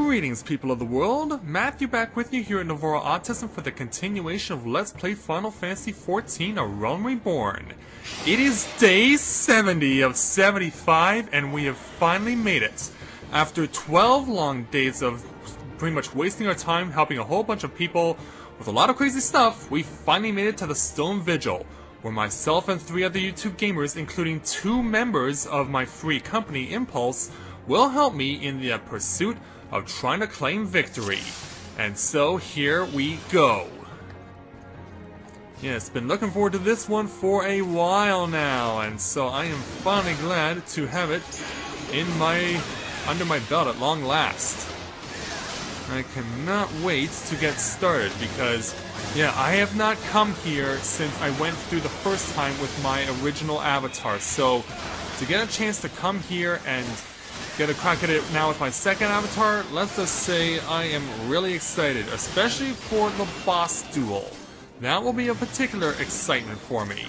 Greetings, people of the world. Matthew back with you here at Navora Autism for the continuation of Let's Play Final Fantasy XIV: A Realm Reborn. It is day 70 of 75, and we have finally made it. After 12 long days of pretty much wasting our time helping a whole bunch of people with a lot of crazy stuff, we finally made it to the Stone Vigil, where myself and 3 other YouTube gamers, including 2 members of my free company, Impulse, will help me in the pursuit of trying to claim victory. And so here we go. Yes, been looking forward to this one for a while now, and so I am finally glad to have it under my belt at long last. I cannot wait to get started because, yeah, I have not come here since I went through the first time with my original avatar, so to get a chance to come here and get a crack at it now with my second avatar, let's just say I am really excited, especially for the boss duel. That will be a particular excitement for me.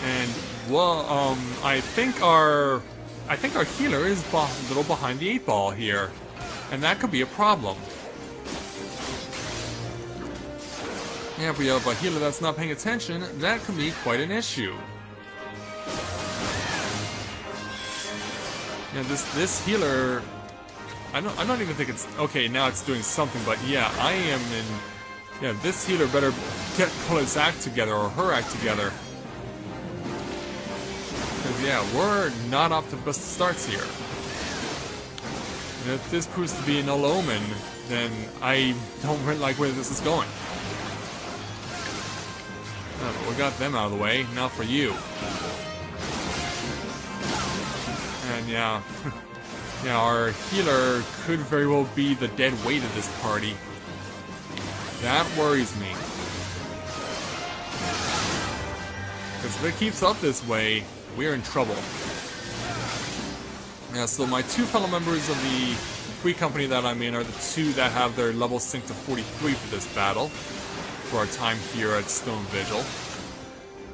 And, well, I think our healer is a little behind the 8 ball here, and that could be a problem. Yeah, if we have a healer that's not paying attention, that could be quite an issue. Yeah, this healer, I don't even think it's okay. Now it's doing something, but yeah, I am in. Yeah, this healer better pull his act together or her act together. Because yeah, we're not off to the best starts here. And if this proves to be an null omen, then I don't really like where this is going. We got them out of the way. Now for you. And yeah, yeah, our healer could very well be the dead weight of this party. That worries me. Because if it keeps up this way, we're in trouble. Yeah, so my 2 fellow members of the free company that I'm in are the 2 that have their level synced to 43 for this battle, for our time here at Stone Vigil.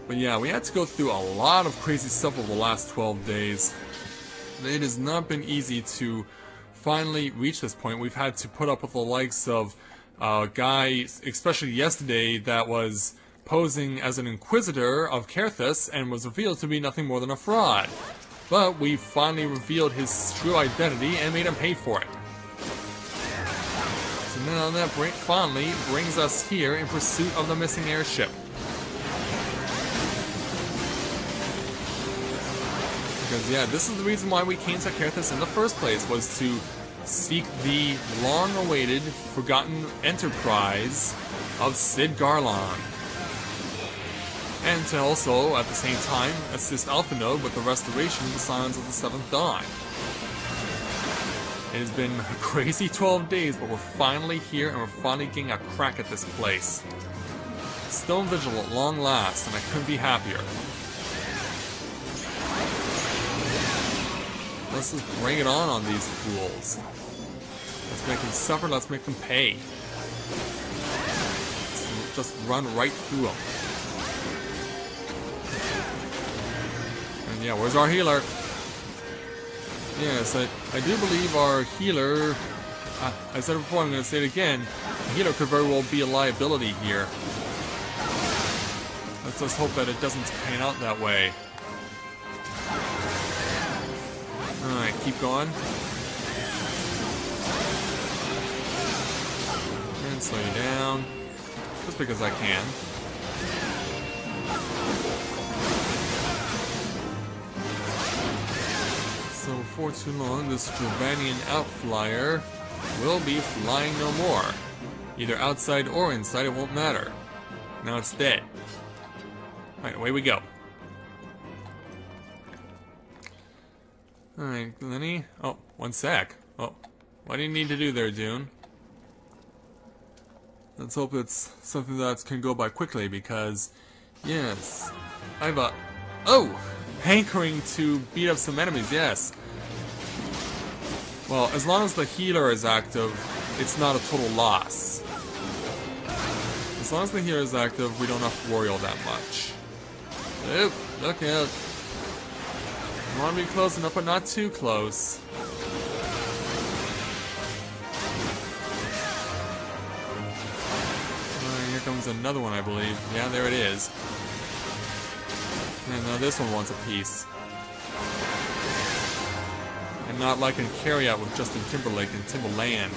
But yeah, we had to go through a lot of crazy stuff over the last 12 days. It has not been easy to finally reach this point. We've had to put up with the likes of a guy, especially yesterday, that was posing as an Inquisitor of Kerthus and was revealed to be nothing more than a fraud. But we finally revealed his true identity and made him pay for it. So now that finally brings us here in pursuit of the missing airship. Because yeah, this is the reason why we came to Kerthus in the first place, was to seek the long-awaited, forgotten enterprise of Sid Garlon. And to also, at the same time, assist Alpha Node with the restoration of the Scions of the Seventh Dawn. It has been a crazy 12 days, but we're finally here and we're finally getting a crack at this place. Stone Vigil at long last, and I couldn't be happier. Let's just bring it on these fools. Let's make them suffer, let's make them pay. Let's just run right through them. And yeah, where's our healer? Yes, I do believe our healer, I said it before, I'm going to say it again, the healer could very well be a liability here. Let's just hope that it doesn't pan out that way. Alright, keep going. And slow you down. Just because I can. So before too long, this Dravanian outflyer will be flying no more. Either outside or inside, it won't matter. Now it's dead. Alright, away we go. Alright, Lenny. Oh, 1 sec. Oh, what do you need to do there, Dune? Let's hope it's something that can go by quickly, because, yes, I have a, hankering to beat up some enemies, yes. Well, as long as the healer is active, it's not a total loss. As long as the healer is active, we don't have to worry all that much. Oop, look out. I want to be close enough, but not too close. comes another one, I believe. Yeah, there it is. And now this one wants a piece. And not like in Carry Out with Justin Timberlake and Timberland.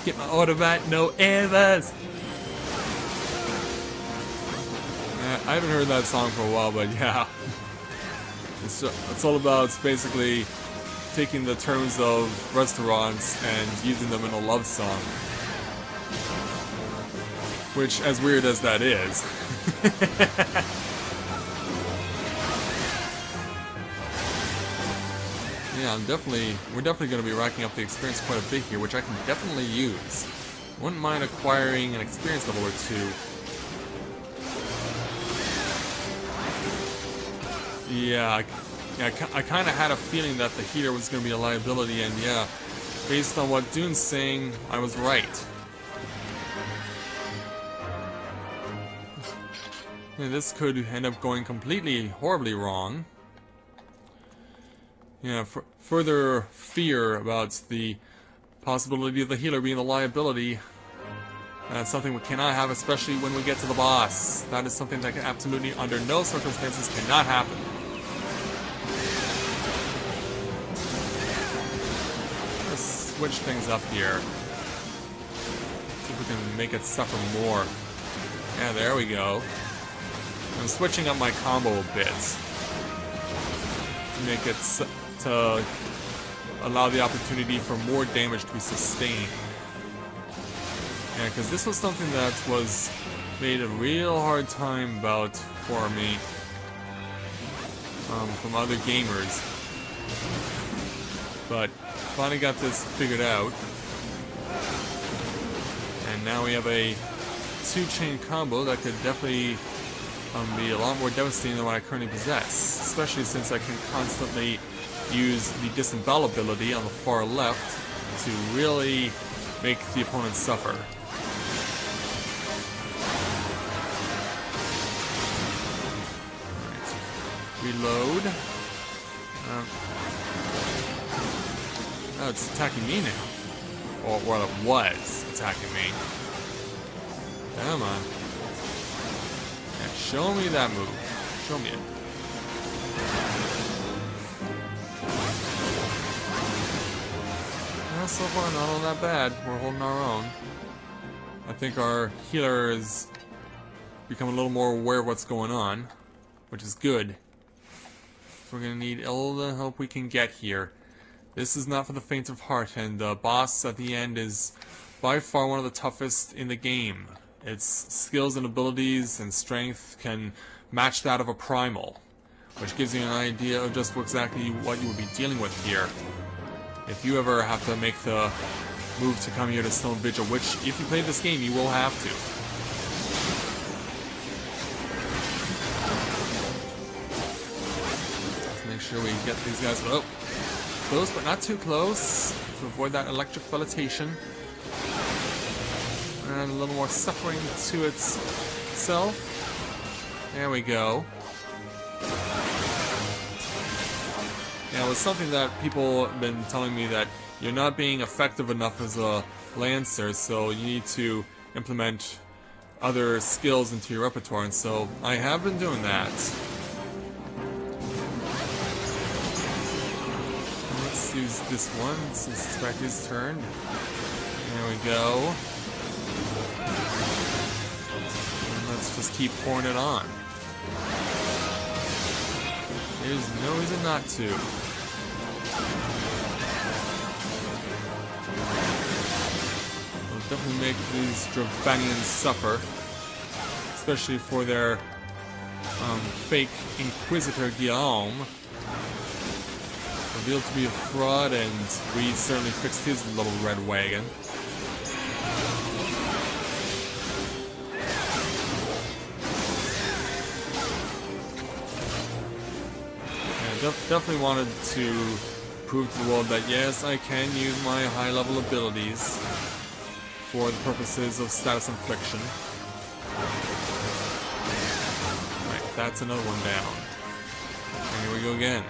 Get my Autobot, no errors! I haven't heard that song for a while, but yeah. It's all about basically taking the terms of restaurants and using them in a love song. Which, as weird as that is. Yeah, we're definitely going to be racking up the experience quite a bit here, which I can definitely use. Wouldn't mind acquiring an experience level or two. Yeah, I kind of had a feeling that the heater was going to be a liability, and yeah, based on what Dune's saying, I was right. Yeah, this could end up going completely, horribly wrong. Yeah, further fear about the possibility of the healer being a liability. That's something we cannot have, especially when we get to the boss. That is something that can absolutely, under no circumstances, cannot happen. Let's switch things up here. See if we can make it suffer more. Yeah, there we go. I'm switching up my combo a bit to make it to allow the opportunity for more damage to be sustained. Yeah, because this was something that was made a real hard time about for me from other gamers. But finally got this figured out. And now we have a 2-chain combo that could definitely be a lot more devastating than what I currently possess. Especially since I can constantly use the disembowel ability on the far left to really make the opponent suffer. Reload. Oh, it's attacking me now. Or well, it was attacking me. Come on. Yeah, show me that move. Show me it. Well, so far not all that bad. We're holding our own. I think our healer has become a little more aware of what's going on, which is good. We're gonna need all the help we can get here. This is not for the faint of heart, and the boss at the end is by far one of the toughest in the game. Its skills and abilities and strength can match that of a primal, which gives you an idea of just exactly what you would be dealing with here. If you ever have to make the move to come here to Stone Vigil, which if you play this game you will have to. Make sure we get these guys close, but not too close, to avoid that electric levitation. And a little more suffering to itself. There we go. Yeah, it was something that people have been telling me that you're not being effective enough as a Lancer, so you need to implement other skills into your repertoire, and so I have been doing that. Let's use this one since it's back his turn. There we go. And let's just keep pouring it on. There's no reason not to. We'll definitely make these Dravanians suffer. Especially for their fake Inquisitor Guillaume. Revealed to be a fraud, and we certainly fixed his little red wagon. Yeah, definitely wanted to prove to the world that yes, I can use my high-level abilities for the purposes of status infliction. Right, that's another one down. And here we go again.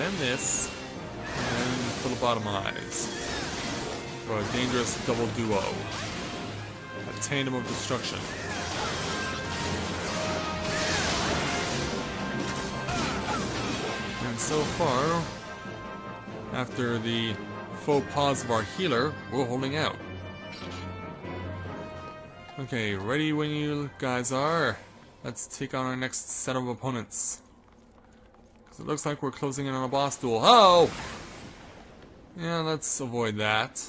then this, and phlebotomize. For a dangerous double duo. A tandem of destruction. And so far, after the faux pas of our healer, we're holding out. Okay, ready when you guys are. Let's take on our next set of opponents. Because it looks like we're closing in on a boss duel. Oh! Yeah, let's avoid that.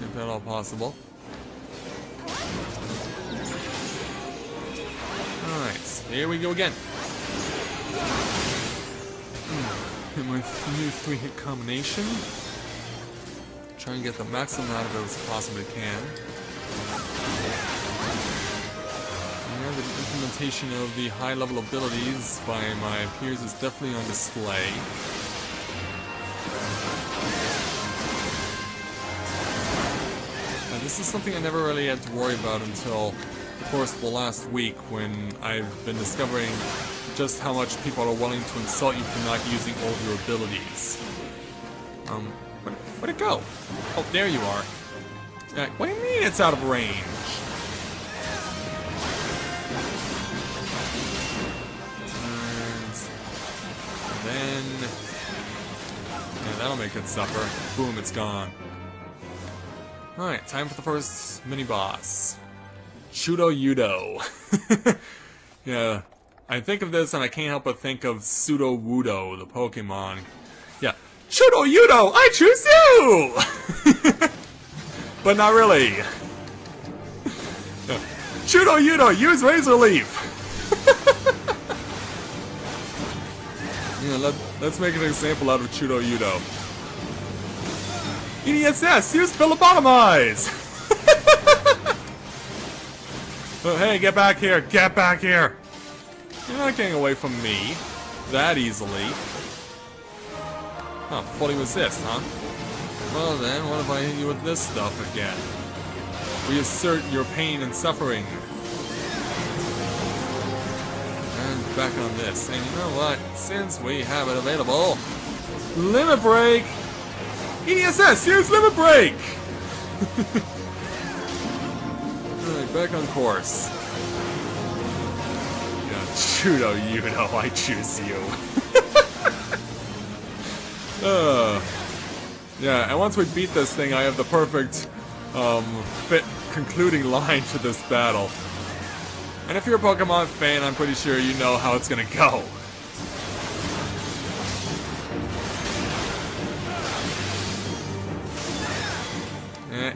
If at all possible. Alright, here we go again. Hit my new 3-hit combination. Try and get the maximum out of it as possibly can. Yeah, the implementation of the high-level abilities by my peers is definitely on display. Now, this is something I never really had to worry about until, of course, the last week when I've been discovering just how much people are willing to insult you for not using all of your abilities. Where'd it go? Oh, there you are. What do you mean it's out of range? And then... yeah, that'll make it suffer. Boom, it's gone. Alright, time for the first mini-boss. Chudo Yudo. Yeah. I think of this and I can't help but think of Pseudo Wudo, the Pokemon. Yeah. Chudo Yudo, I choose you! But not really. Yeah. Chudo Yudo, use Razor Leaf! Yeah, let's make an example out of Chudo Yudo. EDSS, use Phlebotomize! Oh, hey, get back here, get back here! You're not getting away from me that easily. Oh, fully resist, huh? Well then, what if I hit you with this stuff again? Reassert your pain and suffering. And back on this. And you know what? Since we have it available, Limit Break! EDSS, use Limit Break! Alright, back on course. Chudo Yudo, I choose you. Yeah, and once we beat this thing, I have the perfect, fit concluding line to this battle. And if you're a Pokemon fan, I'm pretty sure you know how it's gonna go.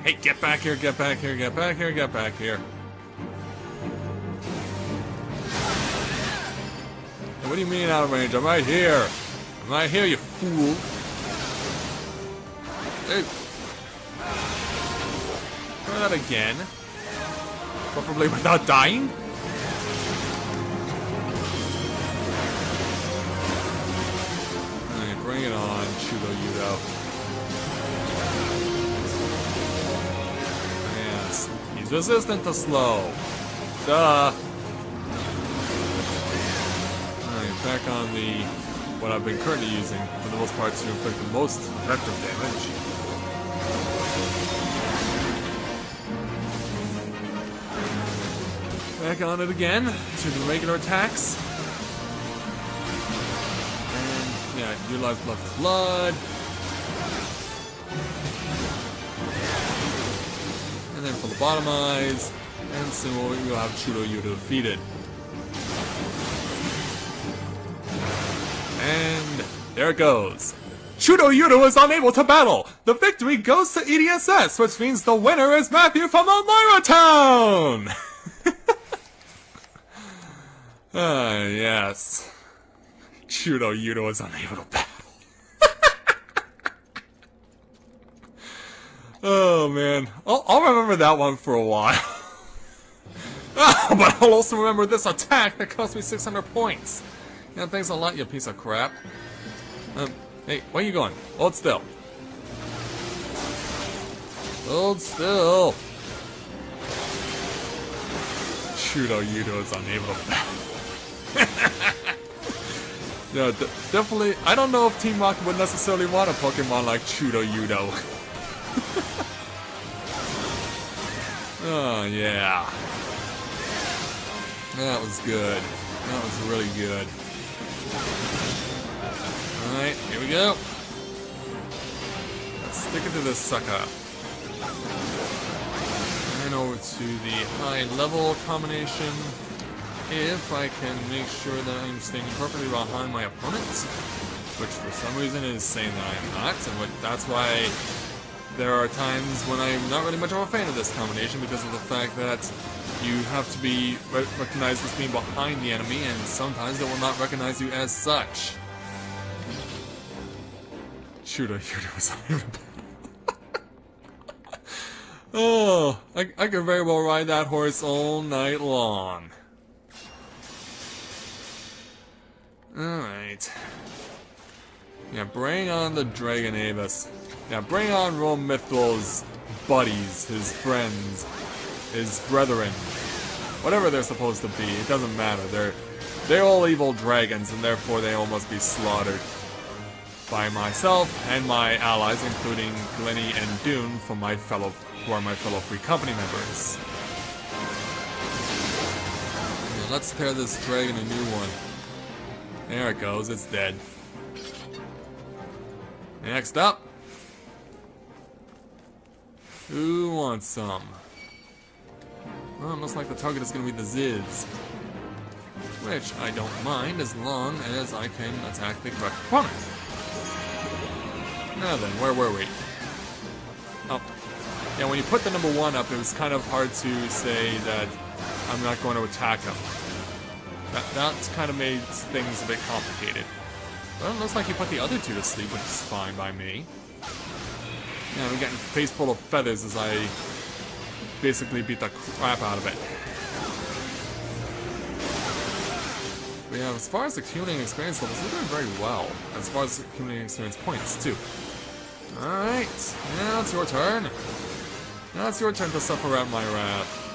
Hey, get back here, get back here, get back here, get back here. What do you mean out of range? I'm right here. I'm right here, you fool. Hey. Try that again. Preferably without dying. Alright, bring it on, Chudo Yudo. Yes, he's resistant to slow. Duh. Back on the what I've been currently using for the most part to inflict the most effective damage. Back on it again to the regular attacks. And yeah, utilize blood for blood. And then phlebotomize. And soon we'll have Chudo Yudo defeated. And there it goes. Chudo Yudo is unable to battle. The victory goes to EDSS, which means the winner is Matthew from Elmira Town! Ah, yes. Chudo Yudo is unable to battle. Oh, man. I'll remember that one for a while. But I'll also remember this attack that cost me 600 points. Yeah, thanks a lot, you piece of crap. Hey, where you going? Hold still. Hold still. Chudo Yudo is unable to battle. Yeah, definitely. I don't know if Team Rocket would necessarily want a Pokemon like Chudo Yudo. Oh, yeah. That was good. That was really good. Alright, here we go. Let's stick it to this sucker. And over to the high level combination. If I can make sure that I'm staying perfectly behind my opponent, which for some reason is saying that I am not, and that's why there are times when I'm not really much of a fan of this combination because of the fact that you have to be recognized as being behind the enemy, and sometimes they will not recognize you as such. Shooter was Oh, I could very well ride that horse all night long. Alright. Yeah, bring on the Dragon Avis. Yeah, bring on RoahmMythril's buddies, his friends, his brethren. Whatever they're supposed to be, it doesn't matter. They're all evil dragons, and therefore they all must be slaughtered. By myself and my allies, including Glenny and Dune, who are my fellow Free Company members. Yeah, let's pair this dragon a new one. There it goes, it's dead. Next up. Who wants some? Well, it looks like the target is going to be the Ziz. Which I don't mind as long as I can attack the correct opponent. Now then, where were we? Oh. Yeah, when you put the number 1 up, it was kind of hard to say that I'm not going to attack him. That's kind of made things a bit complicated. Well, it looks like you put the other 2 to sleep, which is fine by me. Yeah, I'm getting a face full of feathers as I basically beat the crap out of it. But yeah, as far as accumulating experience levels, we're doing very well. As far as accumulating experience points, too. Alright, now it's your turn. Now it's your turn to suffer out my wrath.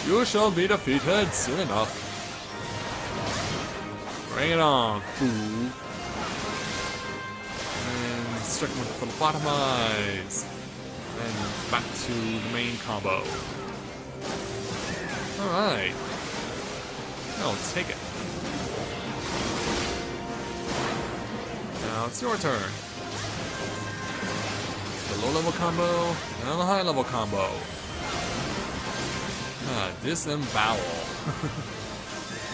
You shall be defeated soon enough. Bring it on, fool. And strike him with the phlebotomize. And back to the main combo. Alright. Oh, take it. Now it's your turn. The low level combo, and the high level combo. Disembowel.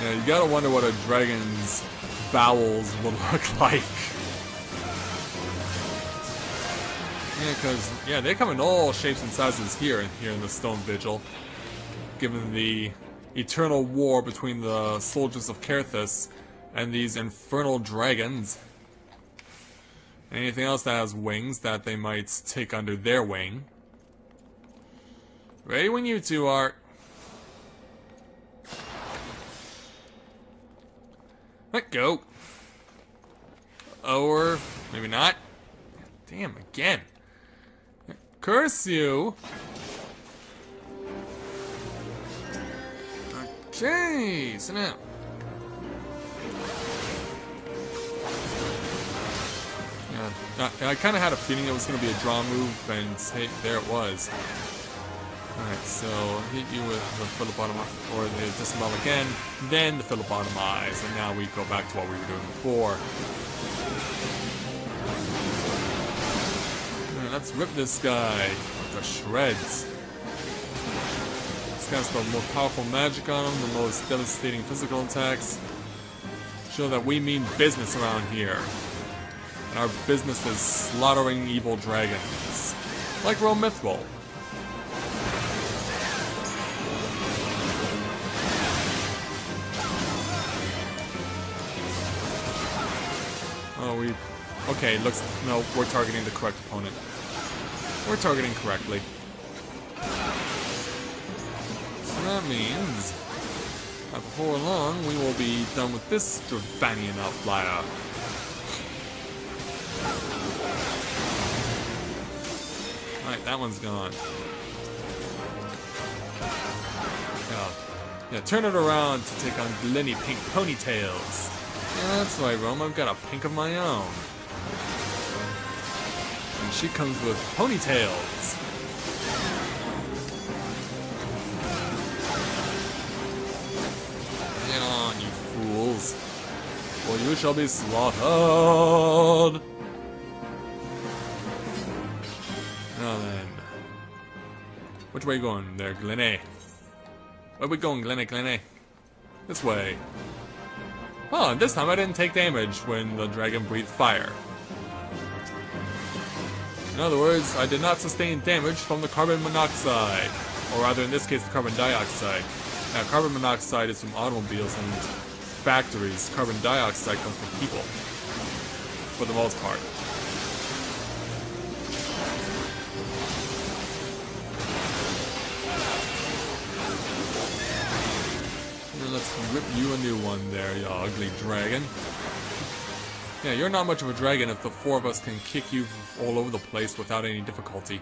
Yeah, you gotta wonder what a dragon's bowels would look like. Yeah, because, yeah, they come in all shapes and sizes here in the Stone Vigil. Given the eternal war between the soldiers of Kerthus and these infernal dragons. Anything else that has wings that they might take under their wing. Ready when you two are. Let go. Or maybe not. Damn, again. Curse you. Okay, so now. Yeah, I kind of had a feeling it was going to be a draw move, and hey, there it was. Alright, so hit you with the phlebotomize, or the disembowel again, then the phlebotomize, and now we go back to what we were doing before. Right, let's rip this guy to shreds. This guy's got the most powerful magic on him, the most devastating physical attacks. Show that we mean business around here. And our business is slaughtering evil dragons. Like RoahmMythril. Oh, okay, looks... No, we're targeting the correct opponent. We're targeting correctly. So that means that before long, we will be done with this Stravanian outflyer. Alright, that one's gone. Yeah. Yeah, turn it around to take on Glenny Pink Ponytails. Yeah, that's right, Roahm. I've got a pink of my own. And she comes with ponytails. Get on, you fools. Or you shall be slaughtered. Now then. Which way you going there, Glenny? Where we going, Glenny? This way. Oh, and this time I didn't take damage when the dragon breathed fire. In other words, I did not sustain damage from the carbon monoxide. Or rather, in this case, the carbon dioxide. Now, carbon monoxide is from automobiles and factories. Carbon dioxide comes from people. For the most part. Let's rip you a new one there, you ugly dragon. Yeah, you're not much of a dragon if the four of us can kick you all over the place without any difficulty.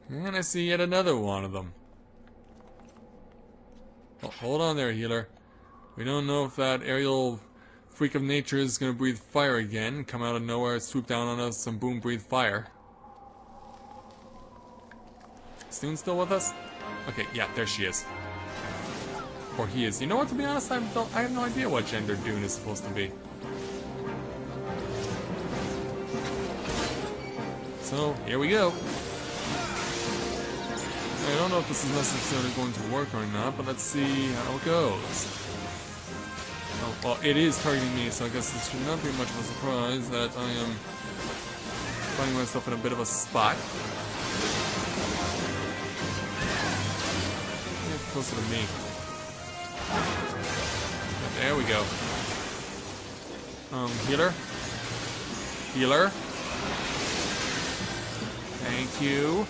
And I see yet another one of them. Oh, hold on there, healer. We don't know if that aerial freak of nature is gonna breathe fire again, come out of nowhere, swoop down on us, and boom, breathe fire. Stoon still with us? Okay, yeah, there she is. Or he is. You know what, to be honest, I have no idea what gender Dune is supposed to be. So, here we go. I don't know if this is necessarily going to work or not, but let's see how it goes. Oh, well, it is targeting me, so I guess this should not be much of a surprise that I am finding myself in a bit of a spot. Closer to me. There we go. Healer? Healer? Thank you.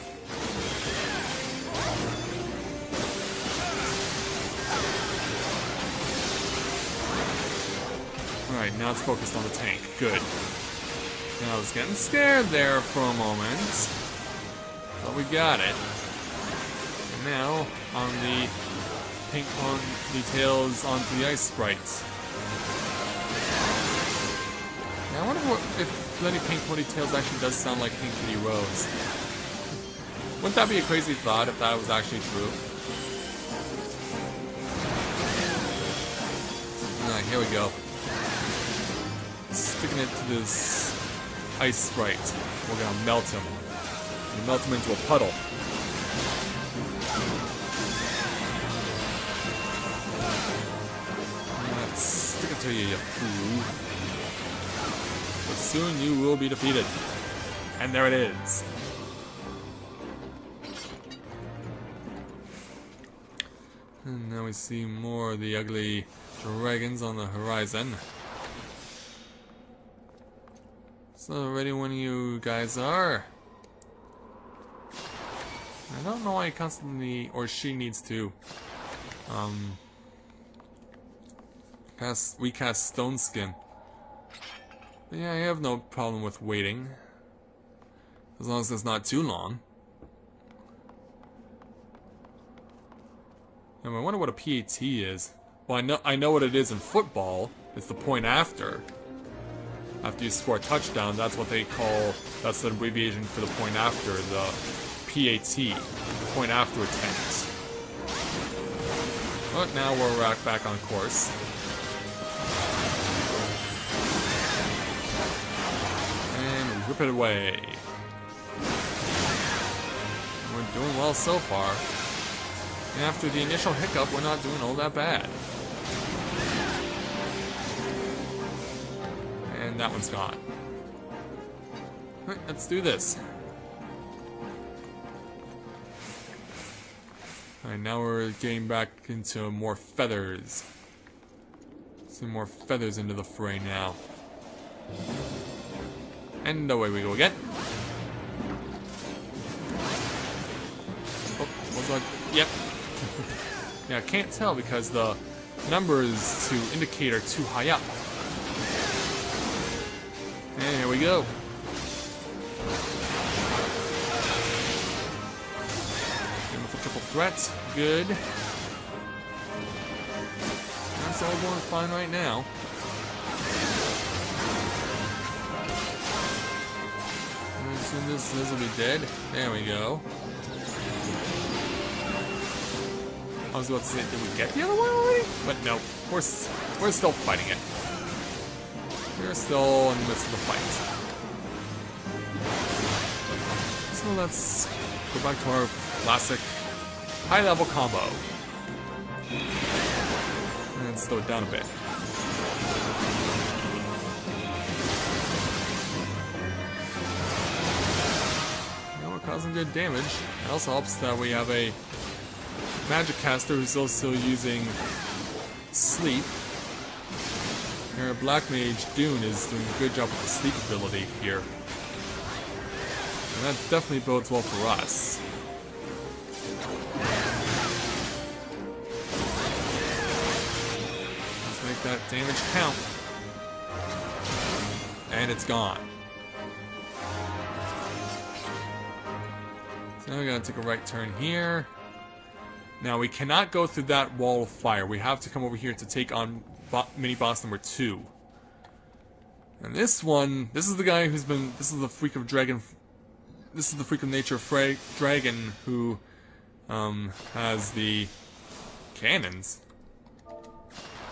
Alright, now it's focused on the tank. Good. Now I was getting scared there for a moment. But we got it. Now, on the pink ponytails onto the ice sprites. Now I wonder if Glenny Pink Ponytails actually does sound like Pink Kitty Rose. Wouldn't that be a crazy thought if that was actually true? Alright, here we go. Sticking it to this ice sprite. We're gonna melt him. We melt him into a puddle. Stick it to you, you fool. But soon you will be defeated. And there it is. And now we see more of the ugly dragons on the horizon. So ready when you guys are. I don't know why he constantly, or she needs to, we cast Stone Skin. But yeah, I have no problem with waiting. As long as it's not too long. And I wonder what a PAT is. Well, I know what it is in football. It's the point after. After you score a touchdown, that's what they call, that's the abbreviation for the point after, the PAT. The point after attempt. But now we're back on course. Rip it away. We're doing well so far. And after the initial hiccup, we're not doing all that bad. And that one's gone. Alright, let's do this. Alright, now we're getting back into more feathers. Some more feathers into the fray now. And away we go again. Oh, what's that? Yep. Yeah, I can't tell because the numbers to indicate are too high up. And here we go. for triple threat. Good. That's all going fine right now. Soon this will be dead. There we go. I was about to say, did we get the other one already? But no, we're still fighting it. We're still in the midst of the fight. So let's go back to our classic high-level combo. And slow it down a bit. Causing good damage. It also helps that we have a magic caster who's also using sleep. Our Black Mage Dune is doing a good job with the sleep ability here. And that definitely bodes well for us. Let's make that damage count. And it's gone. Now we gotta take a right turn here. Now we cannot go through that wall of fire. We have to come over here to take on mini boss number 2. And this one, this is the guy who's been, this is the freak of dragon, this is the freak of nature dragon who has the cannons.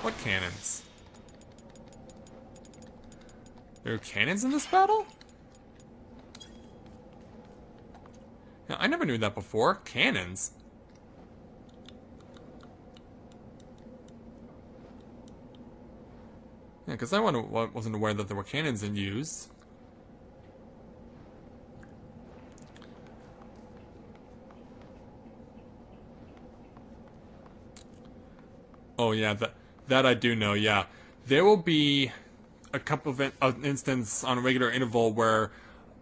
What cannons? There are cannons in this battle? Now, I never knew that before. Cannons. Yeah, because I wasn't aware that there were cannons in use. Oh yeah, that I do know, yeah. There will be a couple of instances on a regular interval where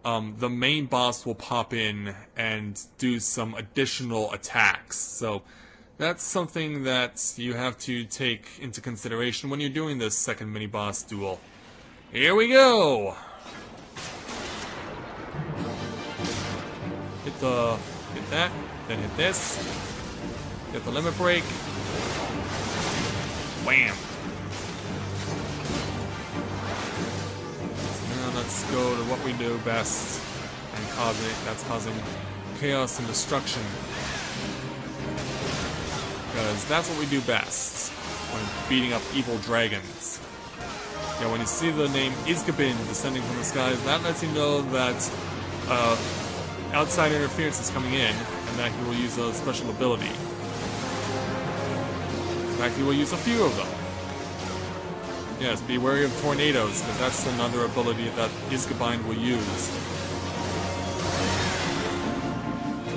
the main boss will pop in and do some additional attacks. So that's something that you have to take into consideration when you're doing this second mini-boss duel. Here we go! Hit that, then hit this. Get the limit break. Wham! Let's go to what we do best, and that's causing chaos and destruction. Because that's what we do best when beating up evil dragons. Yeah, when you see the name Iskabin descending from the skies, that lets you know that outside interference is coming in, and that he will use a special ability. In fact, he will use a few of them. Yes, be wary of tornadoes, because that's another ability that Iskabin will use.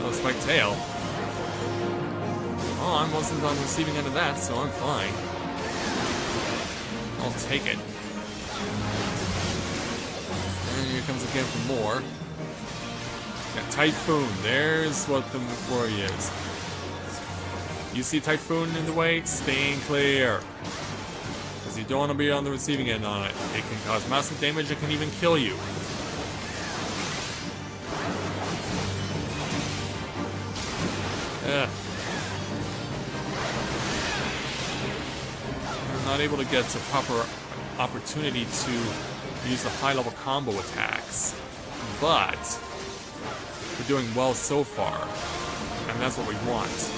Oh, Spike Tail. Oh, I'm mostly on the receiving end of that, so I'm fine. I'll take it. And here comes again for more. Got Typhoon. There's what the worry is. You see Typhoon in the way? Staying clear. Because you don't want to be on the receiving end on it. It can cause massive damage, it can even kill you. I'm not able to get a proper opportunity to use the high-level combo attacks. But we're doing well so far. And that's what we want.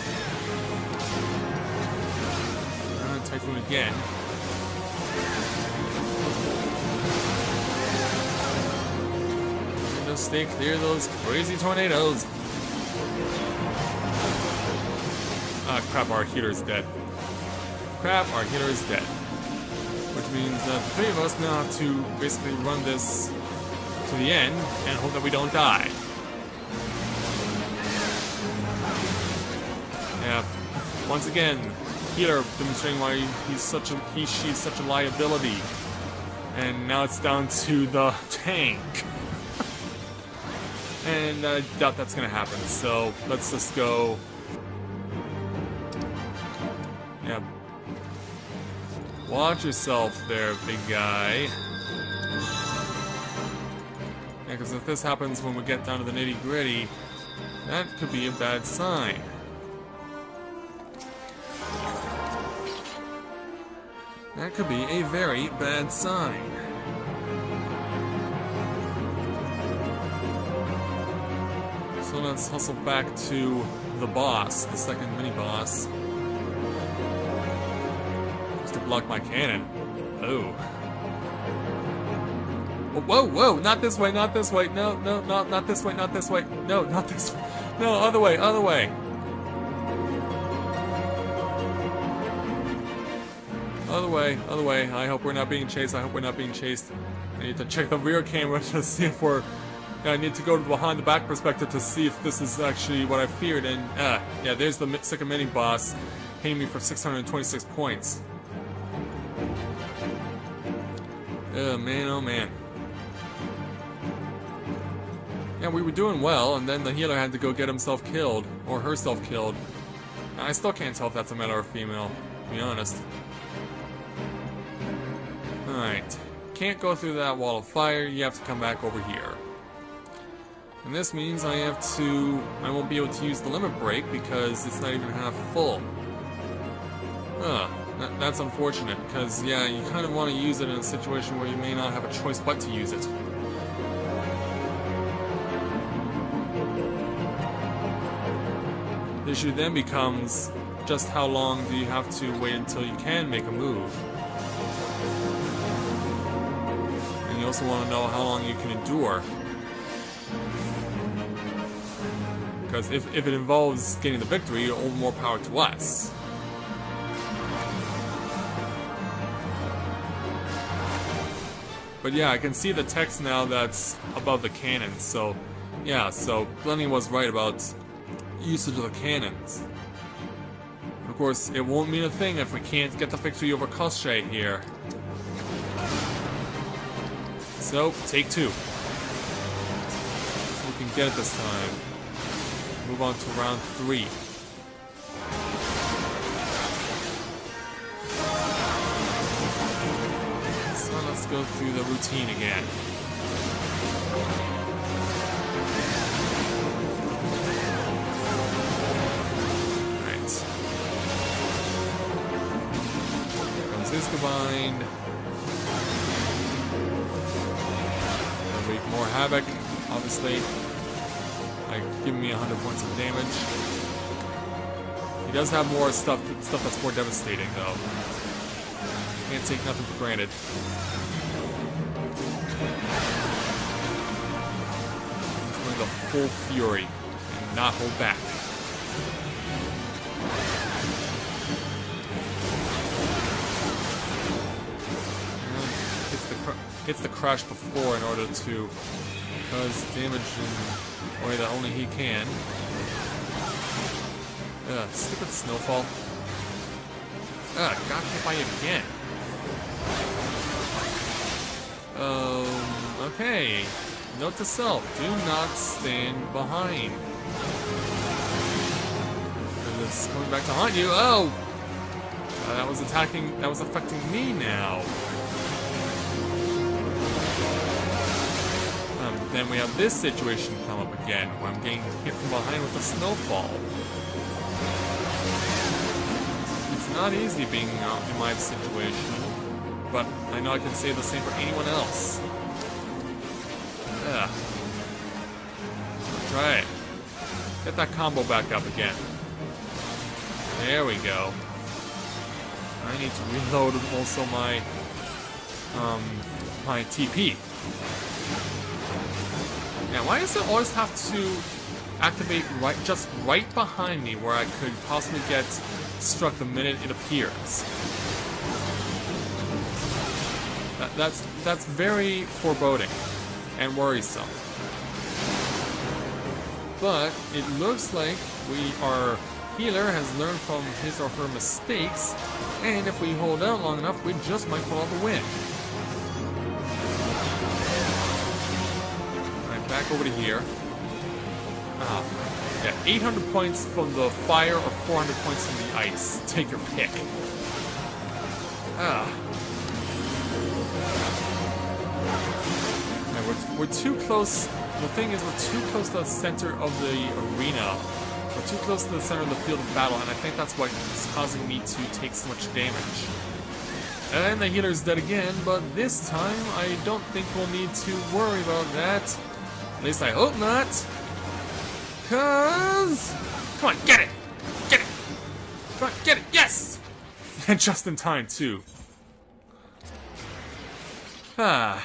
Typhoon again. Just stay clear of those crazy tornadoes. Ah, crap, our healer's dead. Crap, our healer is dead. Which means that the three of us now have to basically run this to the end and hope that we don't die. Yeah, once again, healer demonstrating why she's such a liability. And now it's down to the tank. And I doubt that's gonna happen, so let's just go. Yeah. Watch yourself there, big guy. Yeah, because if this happens when we get down to the nitty-gritty, that could be a bad sign. That could be a very bad sign. So let's hustle back to the boss, the second mini-boss. Just to block my cannon. Oh. Whoa, whoa, not this way, not this way. No, no, not this way, not this way. No, not this way. No, other way, other way. Other way, other way. I hope we're not being chased. I hope we're not being chased. I need to check the rear camera to see if we're... I need to go to behind the back perspective to see if this is actually what I feared. And, yeah, there's the second mini-boss hitting me for 626 points. Oh, man, oh, man. Yeah, we were doing well, and then the healer had to go get himself killed, or herself killed. I still can't tell if that's a male or a female, to be honest. Alright. Can't go through that wall of fire, you have to come back over here. And this means I won't be able to use the limit break because it's not even half full. That's unfortunate, because, yeah, you kind of want to use it in a situation where you may not have a choice but to use it. The issue then becomes just how long do you have to wait until you can make a move. And you also want to know how long you can endure. Because if it involves getting the victory, all more power to us. But yeah, I can see the text now that's above the cannon, so yeah, so Glennie was right about usage of the cannons. Of course, it won't mean a thing if we can't get the victory over Koschei here. So, take two. So we can get it this time. Move on to round 3. So let's go through the routine again. Is combined. Gonna wreak more havoc, obviously. Like giving me 100 points of damage. He does have more stuff that's more devastating though. Can't take nothing for granted. He's going to full fury and not hold back. Hits the crash before in order to cause damage in a way that only he can. Stupid snowfall. Got hit by it again. Okay. Note to self, do not stand behind. It's coming back to haunt you. Oh! That was affecting me now. Then we have this situation come up again, where I'm getting hit from behind with a snowfall. It's not easy being in my situation, but I know I can say the same for anyone else. Try it. Get that combo back up again. There we go. I need to reload also my my TP. Now, why does it always have to activate just right behind me where I could possibly get struck the minute it appears? That's very foreboding and worrisome. But it looks like our healer has learned from his or her mistakes, and if we hold out long enough, we just might pull out the win. Back over to here. Yeah, 800 points from the fire or 400 points from the ice. Take your pick. Yeah, we're too close. The thing is, we're too close to the center of the arena. We're too close to the center of the field of battle, and I think that's what is causing me to take so much damage. And the healer's dead again, but this time I don't think we'll need to worry about that. At least I hope not. Cause... Come on, get it! Get it! Come on, get it! Yes! And just in time, too. Ah.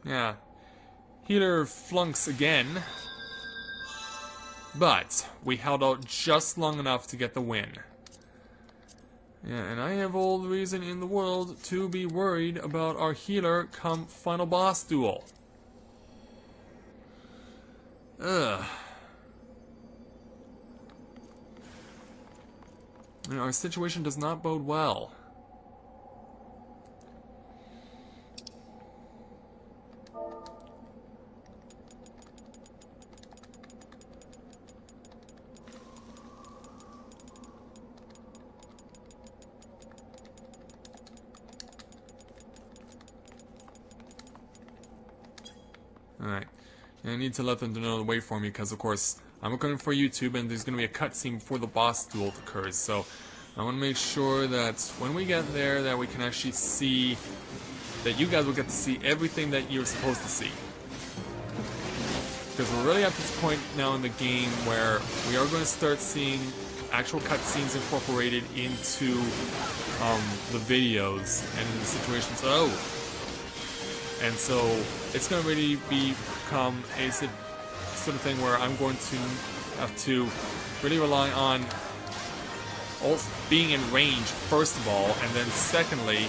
Yeah. Healer flunks again. But we held out just long enough to get the win. Yeah, and I have all the reason in the world to be worried about our healer come final boss duel. Ugh. You know, our situation does not bode well. Alright. I need to let them know to wait for me because, of course, I'm recording for YouTube and there's going to be a cutscene before the boss duel occurs. So I want to make sure that when we get there that we can actually see, that you guys will get to see everything that you're supposed to see. Because we're really at this point now in the game where we are going to start seeing actual cutscenes incorporated into the videos and in the situations. And so it's going to really become a sort of thing where I'm going to have to really rely on also being in range, first of all, and then secondly,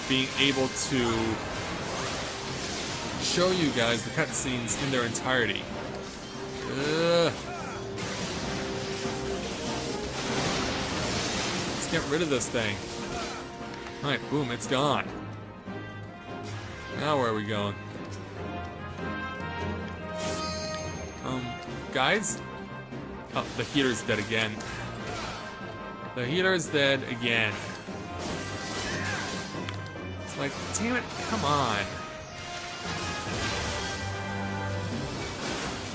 being able to show you guys the cutscenes in their entirety. Let's get rid of this thing. Alright, boom, it's gone. Now where are we going? Guys? Oh, the healer's dead again. The healer's dead again. It's like, damn it, come on.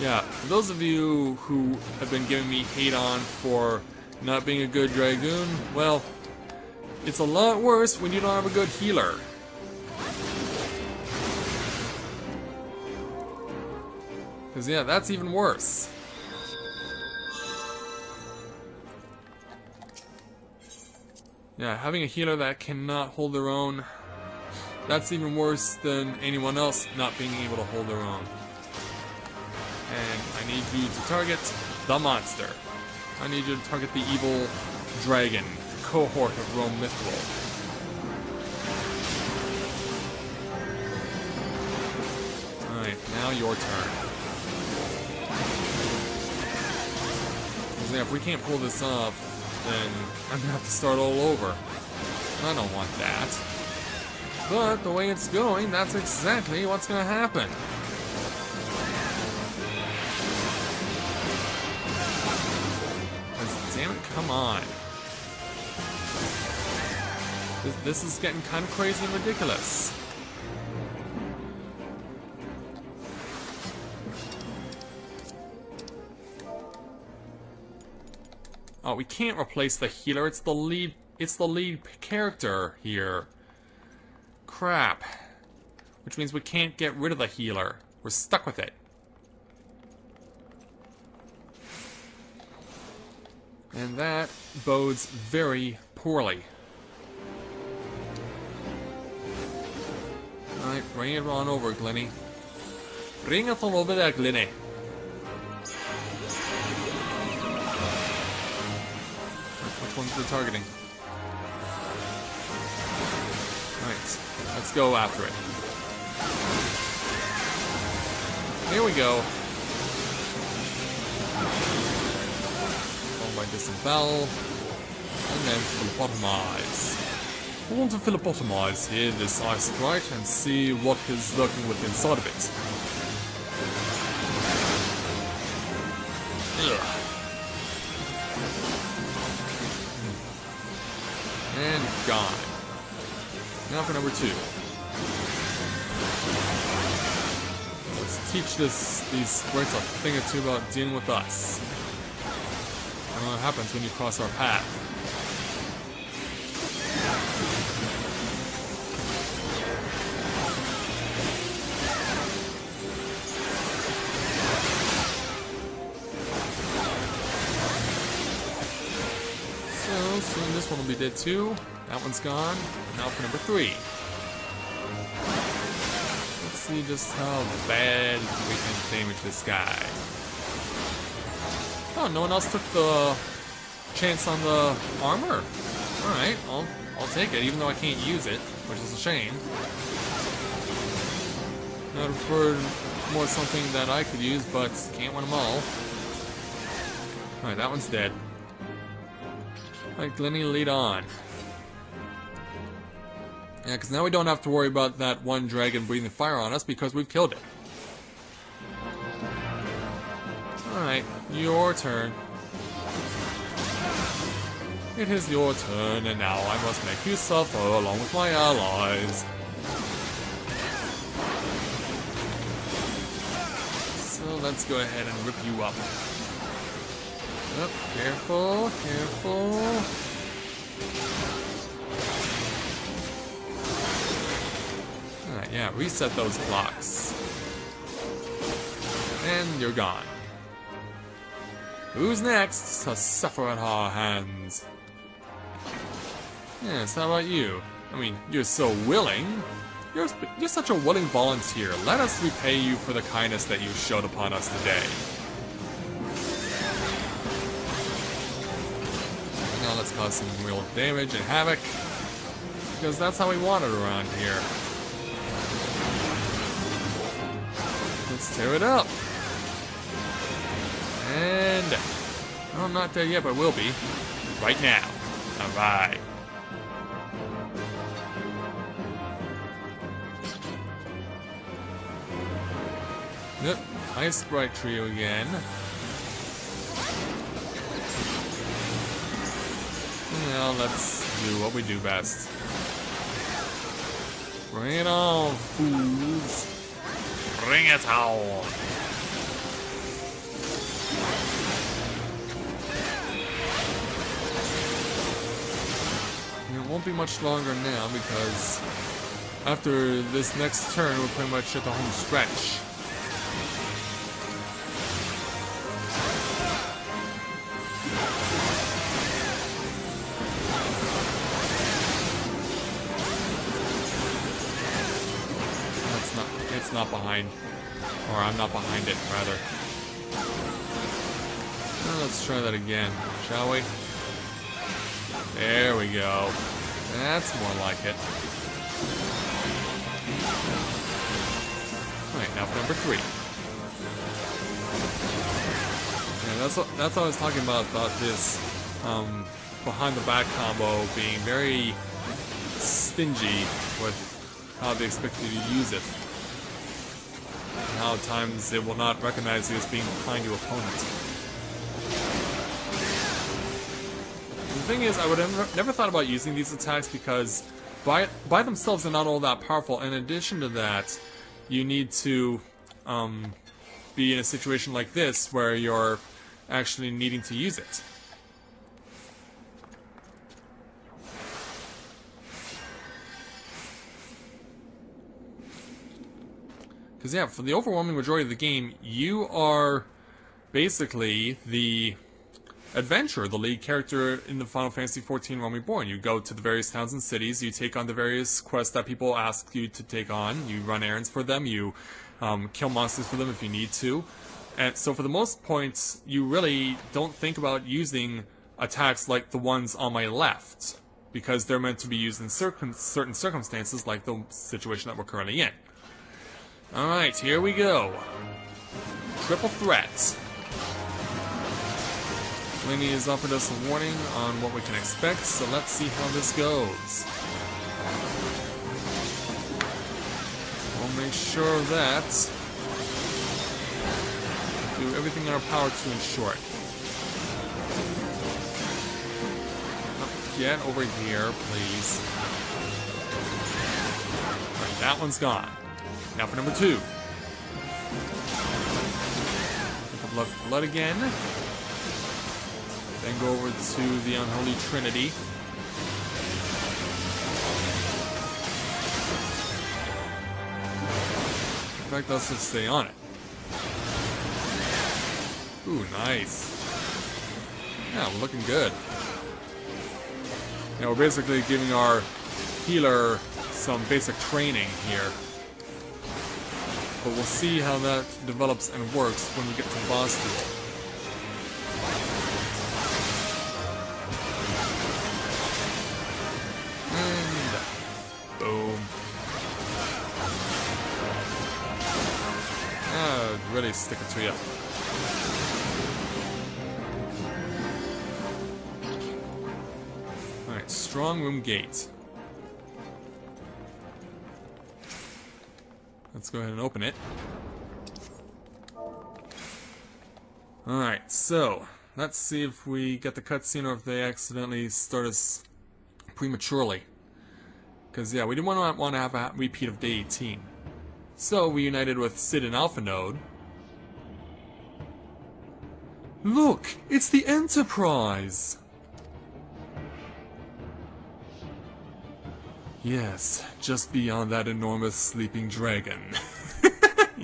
Yeah, for those of you who have been giving me hate on for not being a good Dragoon, well, it's a lot worse when you don't have a good healer. Because, yeah, that's even worse. Yeah, having a healer that cannot hold their own, that's even worse than anyone else not being able to hold their own. And I need you to target the monster. I need you to target the evil dragon, the cohort of RoahmMythril. Alright, now your turn. If we can't pull this off, then I'm gonna have to start all over. I don't want that. But the way it's going, that's exactly what's gonna happen. Damn it, come on. This is getting kind of crazy and ridiculous. Oh, we can't replace the healer. It's the lead character here. Crap. Which means we can't get rid of the healer. We're stuck with it. And that bodes very poorly. Alright, bring it on over, Glenny. Bring it on over there, Glenny. Which one's the targeting? Alright, let's go after it. Here we go. Followed by disembowel. And then phlebotomize. I want to phlebotomize here this ice sprite and see what is lurking within inside of it. Ugh. And gone. Now for number 2. Let's teach these sprites a thing or two about dealing with us. I don't know what happens when you cross our path. go. Soon this one will be dead too. That one's gone. Now for number 3. Let's see just how bad we can damage this guy. Oh, no one else took the chance on the armor. Alright, I'll take it, even though I can't use it, which is a shame. I'd prefer more something that I could use, but can't win them all. Alright, that one's dead. Alright, Glenny, lead on. Yeah, because now we don't have to worry about that one dragon breathing fire on us because we've killed it. Alright, your turn. It is your turn, and now I must make you suffer along with my allies. So let's go ahead and rip you up. Oh, careful, careful. Alright, yeah, reset those blocks. And you're gone. Who's next to suffer at our hands? Yes, how about you? I mean, you're so willing. You're such a willing volunteer. Let us repay you for the kindness that you showed upon us today. Now let's cause some real damage and havoc. Because that's how we want it around here. Let's tear it up. And... I'm not there yet, but will be. Right now. Alright. Yep, Ice Sprite Trio again. Now let's do what we do best. Bring it on, fools. Bring it on. It won't be much longer now because after this next turn we're pretty much at the home stretch. It's not behind. Or I'm not behind it, rather. Now let's try that again, shall we? There we go. That's more like it. Alright, now for number 3. Yeah, that's what I was talking about this behind the back combo being very stingy with how they expect you to use it. And how at times it will not recognize you as being behind your opponent. The thing is, I would have never thought about using these attacks because by themselves they're not all that powerful. In addition to that, you need to be in a situation like this where you're actually needing to use it. Because yeah, for the overwhelming majority of the game, you are basically the adventurer, the lead character in the Final Fantasy XIV Realm Reborn. You go to the various towns and cities, you take on the various quests that people ask you to take on, you run errands for them, you kill monsters for them if you need to. And so for the most points, you really don't think about using attacks like the ones on my left, because they're meant to be used in certain circumstances like the situation that we're currently in. Alright, here we go. Triple threat. Winnie has offered us a warning on what we can expect, so let's see how this goes. We'll make sure of that. Do everything in our power to ensure it. Get over here, please. Alright, that one's gone. Now for number 2. Pick up blood again. Then go over to the Unholy Trinity. In fact, let's just stay on it. Ooh, nice. Yeah, we're looking good. Now we're basically giving our healer some basic training here. But we'll see how that develops and works when we get to boss duel. And boom. Really stick it to you. Alright, strong room gate. Let's go ahead and open it. Alright, so let's see if we get the cutscene or if they accidentally start us prematurely. Because, yeah, we didn't want to have a repeat of day 18. So we united with Sid and Alpha Node. Look! It's the Enterprise! Yes, just beyond that enormous sleeping dragon.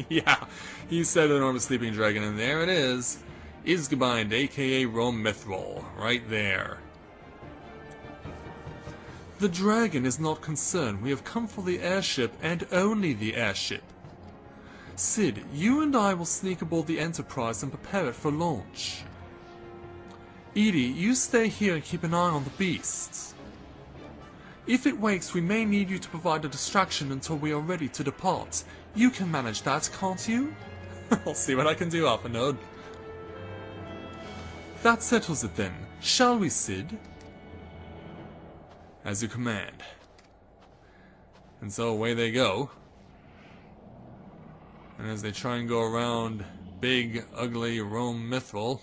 Yeah, he said enormous sleeping dragon, and there it is. Isgebind, aka RoahmMythril, right there. The dragon is not concerned. We have come for the airship, and only the airship. Sid, you and I will sneak aboard the Enterprise and prepare it for launch. Edie, you stay here and keep an eye on the beasts. If it wakes, we may need you to provide a distraction until we are ready to depart. You can manage that, can't you? I'll see what I can do, Alpha Node. That settles it then. Shall we, Sid? As you command. And so away they go. And as they try and go around big, ugly RoahmMythril.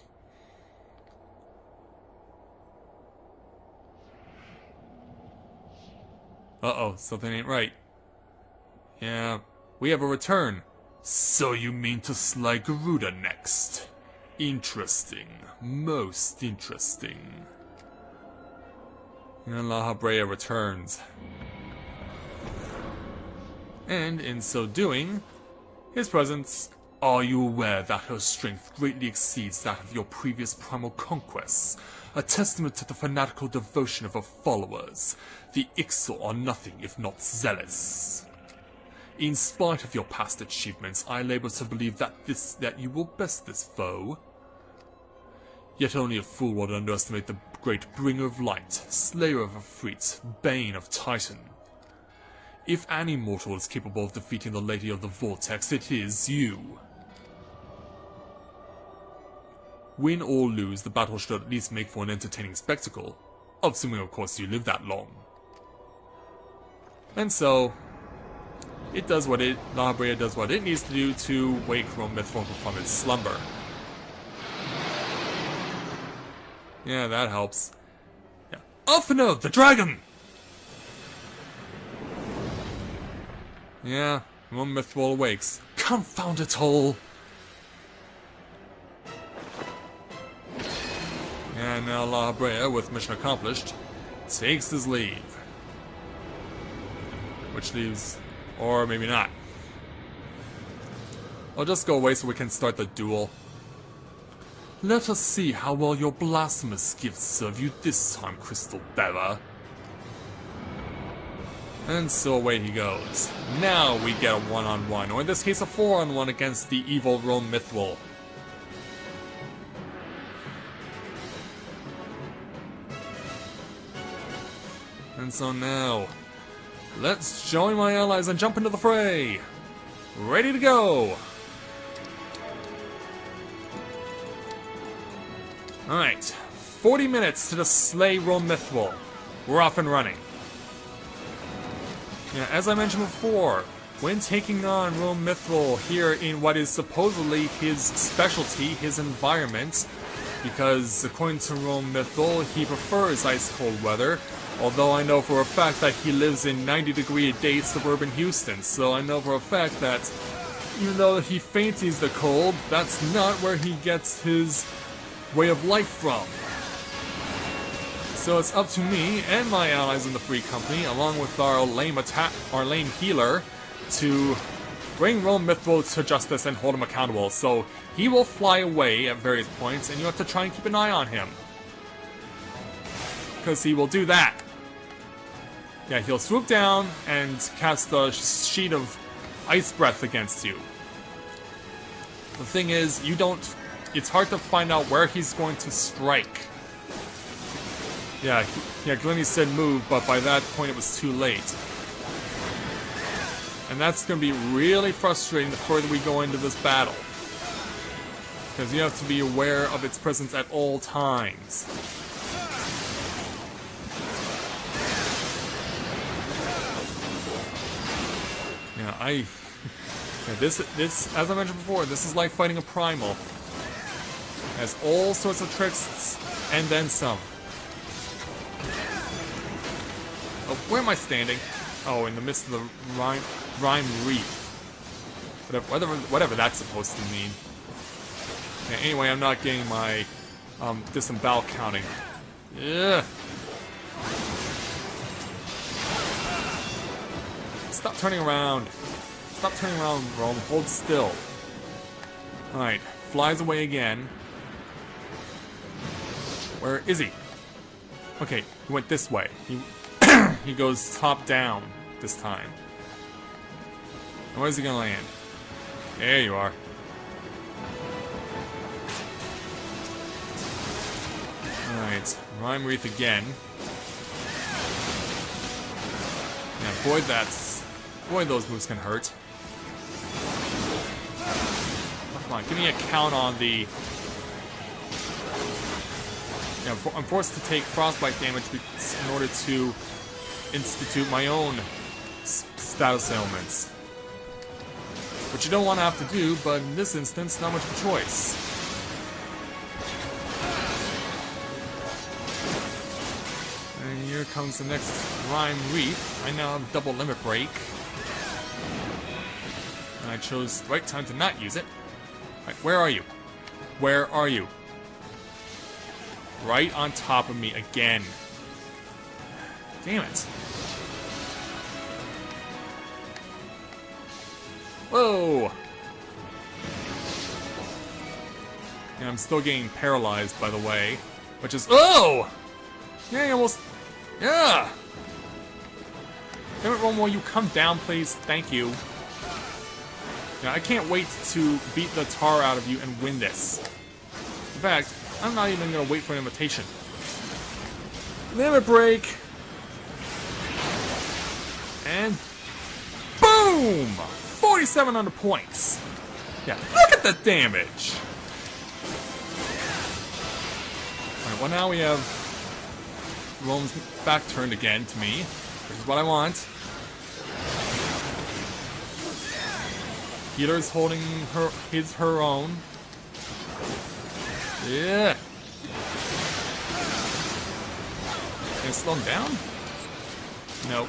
Uh-oh, something ain't right. Yeah, we have a return. So you mean to slay Garuda next? Interesting. Most interesting. And La Habrea returns. And in so doing, his presence... Are you aware that her strength greatly exceeds that of your previous primal conquests? A testament to the fanatical devotion of her followers. The XIV are nothing if not zealous. In spite of your past achievements, I labor to believe that you will best this foe. Yet only a fool would underestimate the great bringer of light, slayer of Ifrit, bane of Titan. If any mortal is capable of defeating the Lady of the Vortex, it is you. Win or lose, the battle should at least make for an entertaining spectacle, assuming of course you live that long. And so, La Habrea does what it needs to do to wake RoahmMythril from its slumber. Yeah, that helps. Yeah. Alpha Node, the dragon! Yeah, RoahmMythril awakes. Confound it all! And now La Habrea, with mission accomplished, takes his leave. Which leaves... or maybe not. I'll just go away so we can start the duel. Let us see how well your blasphemous gifts serve you this time, Crystal Bearer. And so away he goes. Now we get a one-on-one, or in this case a four-on-one against the evil RoahmMythril. And so now, let's join my allies and jump into the fray! Ready to go! Alright, 40 minutes to the slay RoahmMythril. We're off and running. Yeah, as I mentioned before, when taking on RoahmMythril here in what is supposedly his specialty, his environment, because according to RoahmMythril, he prefers ice-cold weather, although I know for a fact that he lives in 90-degree-a-day suburban Houston, so I know for a fact that even though he fancies the cold, that's not where he gets his way of life from. So it's up to me and my allies in the Free Company, along with our lame healer, to bring RoahmMythril to justice and hold him accountable. So he will fly away at various points, and you have to try and keep an eye on him, because he will do that. Yeah, he'll swoop down and cast a sheet of ice breath against you. The thing is, you don't... It's hard to find out where he's going to strike. Yeah, Glennie said move, but by that point it was too late. And that's going to be really frustrating the further we go into this battle. Because you have to be aware of its presence at all times. Yeah, this, as I mentioned before, this is like fighting a primal. It has all sorts of tricks, and then some. Oh, where am I standing? Oh, in the midst of the rhyme reef. Whatever that's supposed to mean. Yeah, anyway, I'm not getting my disembowel counting. Yeah. Stop turning around. Stop turning around, Roam. Hold still. Alright, flies away again. Where is he? Okay, he went this way. He goes top down this time. And where's he gonna land? There you are. Alright, Rhyme Wreath again. Yeah, boy, those moves can hurt. Come on, give me a count on the... Yeah, I'm forced to take frostbite damage in order to institute my own status ailments. Which you don't want to have to do, but in this instance, not much of a choice. And here comes the next Rhyme Reef. I now have double limit break. And I chose the right time to not use it. Right, where are you? Where are you? Right on top of me again. Damn it. Whoa! Yeah, I'm still getting paralyzed, by the way. Which is... Oh! Yeah, you almost... Yeah! Damn it, Roam, will you come down, please? Thank you. Yeah, I can't wait to beat the tar out of you and win this. In fact, I'm not even gonna wait for an invitation. Limit break! And... Boom! 4,700 points! Yeah, look at the damage! Alright, well now we have... Roam's back turned again to me, which is what I want. Healer's holding her own. Yeah! Can I slow him down? Nope.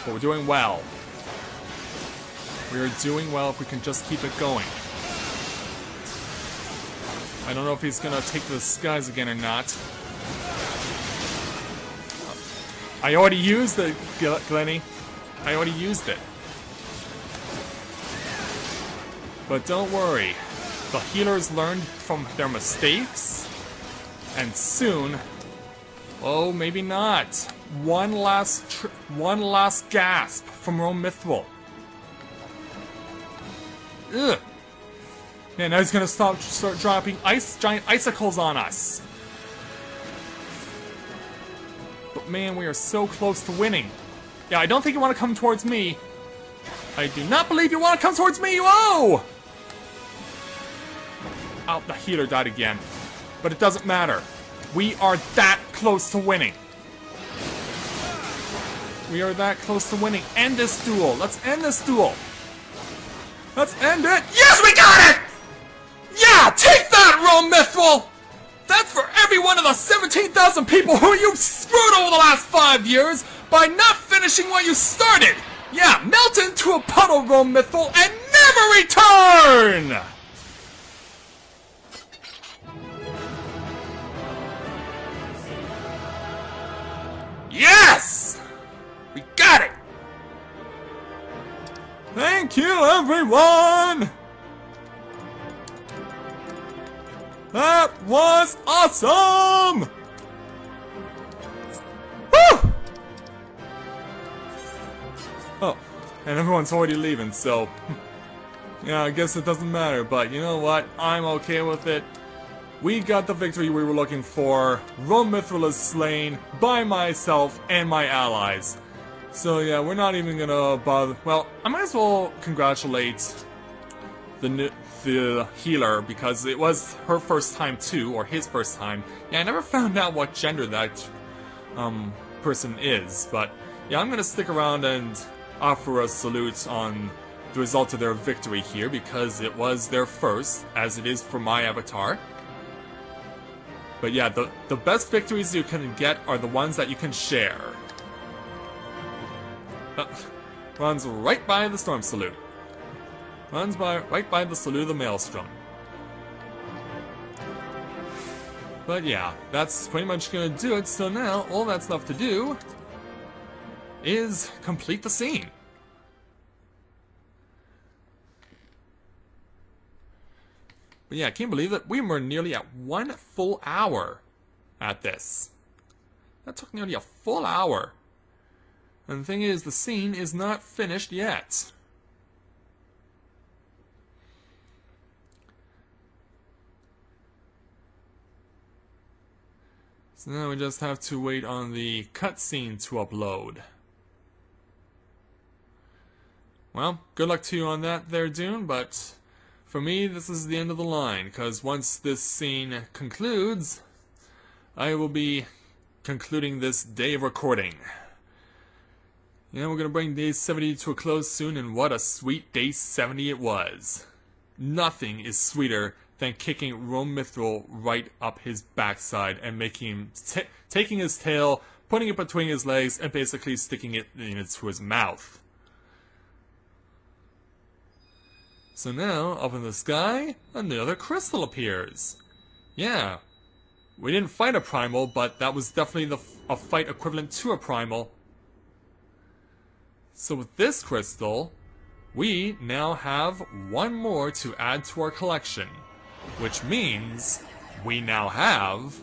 But we're doing well. We are doing well if we can just keep it going. I don't know if he's gonna take the skies again or not. I already used it, Glennie. I already used it. But don't worry. The healers learned from their mistakes. And soon... Oh, maybe not. One last gasp from RoahmMythril. Ugh. Yeah, now he's gonna start dropping giant icicles on us. But man, we are so close to winning. Yeah, I don't think you want to come towards me. I do not believe you want to come towards me, oh! Oh, the healer died again. But it doesn't matter. We are that close to winning. We are that close to winning. End this duel. Let's end this duel. Let's end it. Yes, we got it! Yeah, take that, RoahmMythril! That's for every one of the 17,000 people who you screwed over the last 5 years by not finishing what you started! Yeah, melt into a puddle, RoahmMythril, and never return! Yes! We got it! Thank you, everyone! That was awesome! Woo! Oh, and everyone's already leaving, so... yeah, I guess it doesn't matter, but you know what? I'm okay with it. We got the victory we were looking for. RoahmMythril is slain by myself and my allies. So yeah, we're not even gonna bother... well, I might as well congratulate the healer, because it was her first time too, or his first time. Yeah, I never found out what gender that person is, but yeah, I'm gonna stick around and offer a salute on the result of their victory here, because it was their first, as it is for my avatar. But yeah, the best victories you can get are the ones that you can share. Runs right by the Storm Salute. Runs right by the Salute of the Maelstrom. But yeah, that's pretty much gonna do it, so now all that's left to do is complete the scene. But yeah, I can't believe that we were nearly at 1 full hour at this. That took nearly a full hour. And the thing is, the scene is not finished yet. So now we just have to wait on the cutscene to upload. Well, good luck to you on that there, Dune, but for me, this is the end of the line, because once this scene concludes, I will be concluding this day of recording. Yeah, we're going to bring day 70 to a close soon, and what a sweet day 70 it was. Nothing is sweeter than kicking RoahmMythril right up his backside and making him taking his tail, putting it between his legs, and basically sticking it into his mouth. So now, up in the sky, another crystal appears. Yeah, we didn't fight a primal, but that was definitely a fight equivalent to a primal. So with this crystal, we now have one more to add to our collection, which means we now have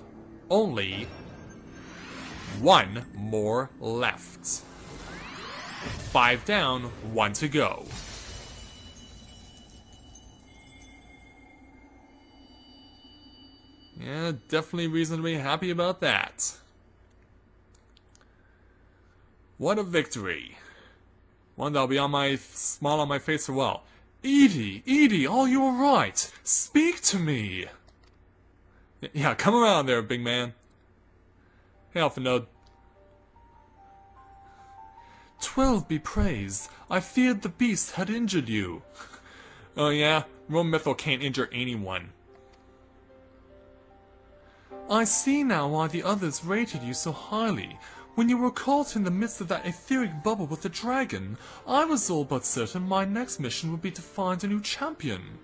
only one more left. 5 down, 1 to go. Yeah, definitely reason to be happy about that. What a victory. One that'll be on my smile on my face for a while. Edie, are you alright? Speak to me! Yeah, come around there, big man. Hey, Alpha Node. 12 be praised. I feared the beast had injured you. Oh yeah? RoahmMythril can't injure anyone. I see now why the others rated you so highly. When you were caught in the midst of that etheric bubble with the dragon, I was all but certain my next mission would be to find a new champion.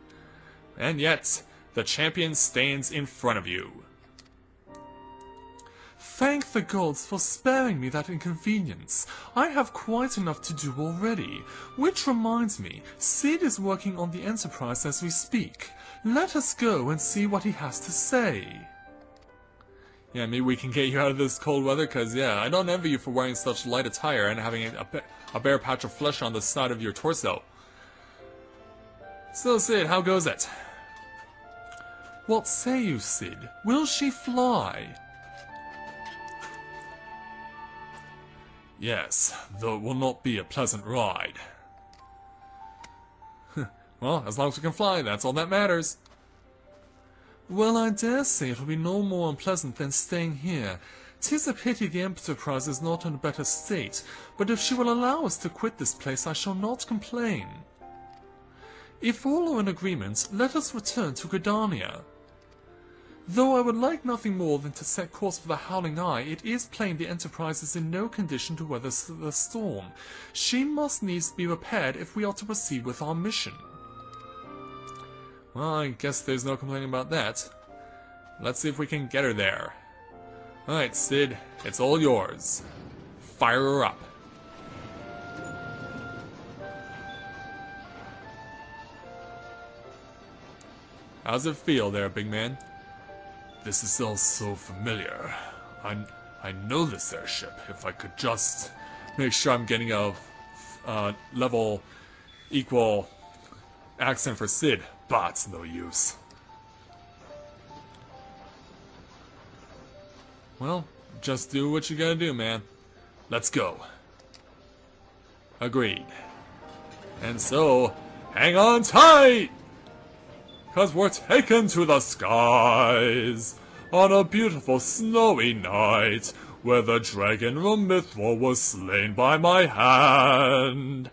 And yet, the champion stands in front of you. Thank the gods for sparing me that inconvenience. I have quite enough to do already. Which reminds me, Sid is working on the Enterprise as we speak. Let us go and see what he has to say. Yeah, maybe we can get you out of this cold weather, because, yeah, I don't envy you for wearing such light attire and having a bare patch of flesh on the side of your torso. So, Sid, how goes it? What say you, Sid? Will she fly? Yes, though it will not be a pleasant ride. Well, as long as we can fly, that's all that matters. Well, I dare say it will be no more unpleasant than staying here. 'Tis a pity the Enterprise is not in a better state, but if she will allow us to quit this place, I shall not complain. If all are in agreement, let us return to Gridania. Though I would like nothing more than to set course for the Howling Eye, it is plain the Enterprise is in no condition to weather the storm. She must needs be repaired if we are to proceed with our mission. Well, I guess there's no complaining about that. Let's see if we can get her there. Alright, Sid, it's all yours. Fire her up. How's it feel there, big man? This is all so familiar. I know this airship. If I could just make sure I'm getting a level equal accent for Sid, but it's no use. Well, just do what you gotta do, man. Let's go. Agreed. And so, hang on tight! 'Cause we're taken to the skies on a beautiful snowy night where the dragon RoahmMythril was slain by my hand.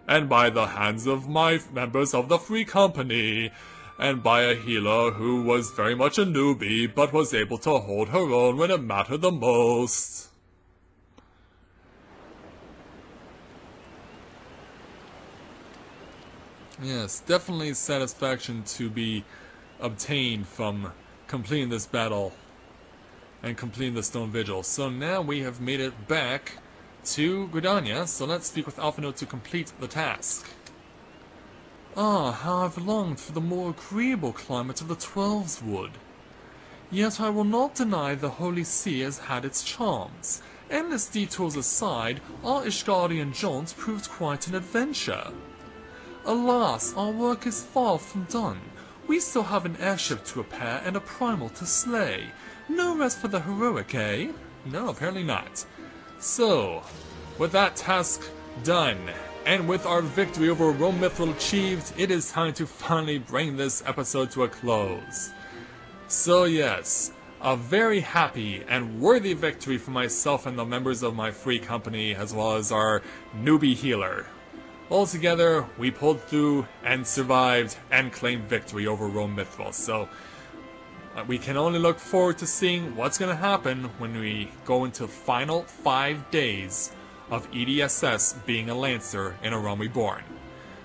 And by the hands of my members of the Free Company, and by a healer who was very much a newbie but was able to hold her own when it mattered the most. Yes, definitely satisfaction to be obtained from completing this battle and completing the Stone Vigil. So now we have made it back to Gridania, so let's speak with Alphinaud to complete the task. Ah, how I've longed for the more agreeable climate of the Twelves Wood. Yet I will not deny the Holy See has had its charms. Endless detours aside, our Ishgardian jaunt proved quite an adventure. Alas, our work is far from done. We still have an airship to repair and a primal to slay. No rest for the heroic, eh? No, apparently not. So, with that task done, and with our victory over RoahmMythril achieved, it is time to finally bring this episode to a close. So yes, a very happy and worthy victory for myself and the members of my Free Company, as well as our newbie healer. Altogether, we pulled through and survived and claimed victory over RoahmMythril, so we can only look forward to seeing what's going to happen when we go into final 5 days of EDSS being a Lancer in A Realm Reborn.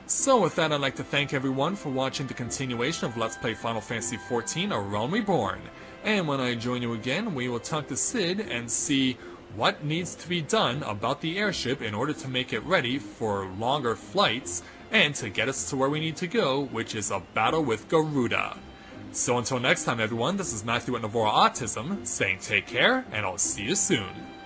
So with that, I'd like to thank everyone for watching the continuation of Let's Play Final Fantasy XIV A Realm Reborn. And when I join you again, we will talk to Sid and see what needs to be done about the airship in order to make it ready for longer flights and to get us to where we need to go, which is a battle with Garuda. So until next time everyone, this is Matthew at Navora Autism, saying take care, and I'll see you soon.